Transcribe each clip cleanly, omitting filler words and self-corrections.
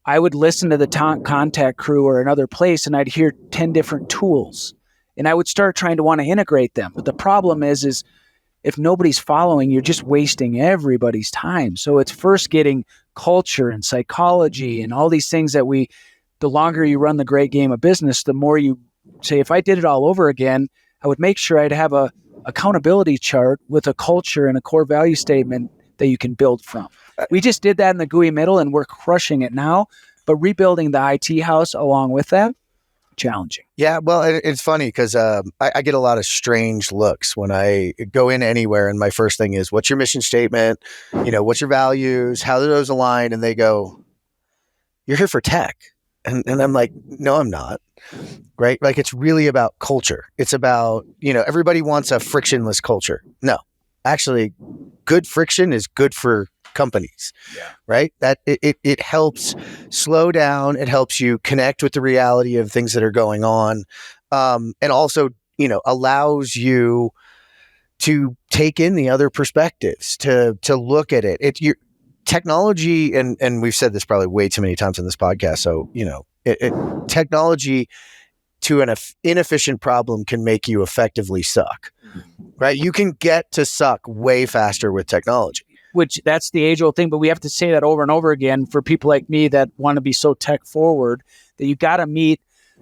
I would listen to the ConTech Crew or another place, and I'd hear 10 different tools, and I would start trying to want to integrate them. But the problem is if nobody's following, you're just wasting everybody's time. So it's first getting culture and psychology and all these things that the longer you run the great game of business, the more you say, if I did it all over again, I would make sure I'd have a accountability chart with a culture and a core value statement that you can build from. We just did that in the GUI middle, and we're crushing it now. But rebuilding the IT house along with that, challenging. Yeah, well, it's funny because I get a lot of strange looks when I go in anywhere, and my first thing is, what's your mission statement? What's your values? How do those align? And they go, you're here for tech. And I'm like, no, I'm not. Right? Like, it's really about culture. It's about, everybody wants a frictionless culture. No, actually, good friction is good for companies, right? That it helps slow down. It helps you connect with the reality of things that are going on. And also, allows you to take in the other perspectives, to look at it. Your technology, and we've said this probably way too many times in this podcast. So, technology to an inefficient problem can make you effectively suck, right? You can get to suck way faster with technology. Which that's the age-old thing, but we have to say that over and over again for people like me that want to be so tech-forward, that you got to meet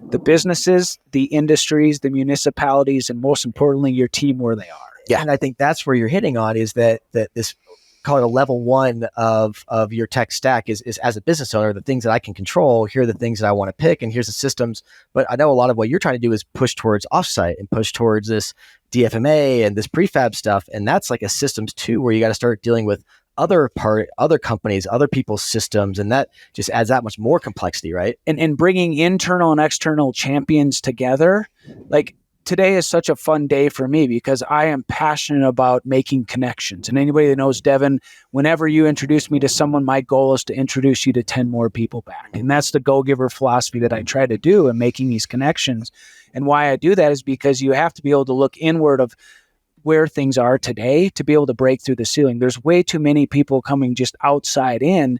the businesses, the industries, the municipalities, and most importantly, your team where they are. Yeah, and I think that's where you're hitting on is that this, call it a level one of your tech stack is as a business owner, the things that I can control. Here are the things that I want to pick, and here's the systems. But I know a lot of what you're trying to do is push towards offsite and push towards this DFMA and this prefab stuff. And that's like a systems too, where you got to start dealing with other companies, other people's systems. And that just adds that much more complexity, right? And bringing internal and external champions together, like today is such a fun day for me because I am passionate about making connections. And anybody that knows Devon, whenever you introduce me to someone, my goal is to introduce you to 10 more people back. And that's the go-giver philosophy that I try to do in making these connections. And why I do that is because you have to be able to look inward of where things are today to be able to break through the ceiling. There's way too many people coming just outside in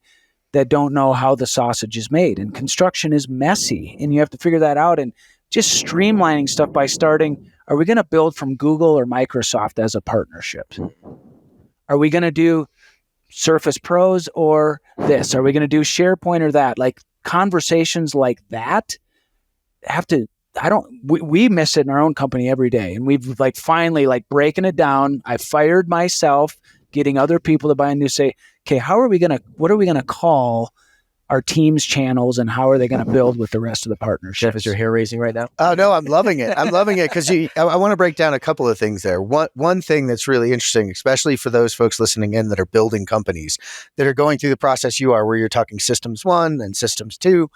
that don't know how the sausage is made. And construction is messy, and you have to figure that out. And just streamlining stuff by starting, are we going to build from Google or Microsoft as a partnership? Are we going to do Surface Pros or this? Are we going to do SharePoint or that? Like conversations like that we miss it in our own company every day. And we've finally breaking it down. I fired myself, getting other people to buy into say, okay, what are we going to call our team's channels, and how are they going to build with the rest of the partnerships? Jeff, is your hair raising right now? Oh, no, I'm loving it. I'm loving it because I want to break down a couple of things there. One thing that's really interesting, especially for those folks listening in that are building companies that are going through the process you are, where you're talking systems 1 and systems 2.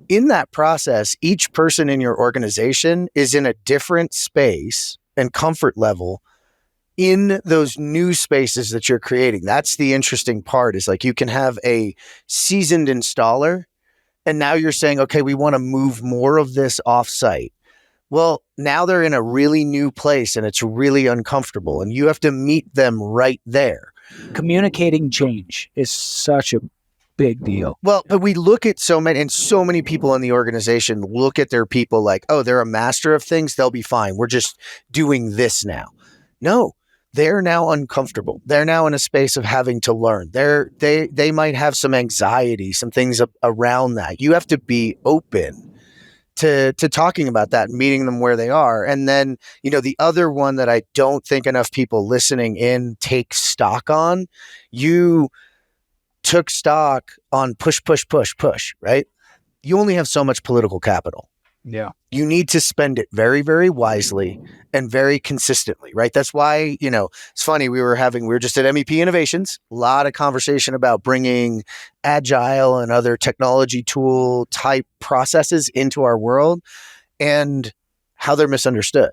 In that process, each person in your organization is in a different space and comfort level in those new spaces that you're creating. That's the interesting part, is you can have a seasoned installer, and now you're saying, okay, we want to move more of this offsite. Well, now they're in a really new place and it's really uncomfortable, and you have to meet them right there. Communicating change is such a big deal. Well, but we look at so many people in the organization look at their people like, oh, they're a master of things, they'll be fine. We're just doing this now. No, they're now uncomfortable. They're now in a space of having to learn. They might have some anxiety, some things around that. You have to be open to talking about that, meeting them where they are. And then, the other one that I don't think enough people listening in take stock on, you took stock on push, right? You only have so much political capital. Yeah. You need to spend it very, very wisely and very consistently, right? That's why, it's funny. We were just at MEP Innovations, a lot of conversation about bringing agile and other technology tool type processes into our world and how they're misunderstood.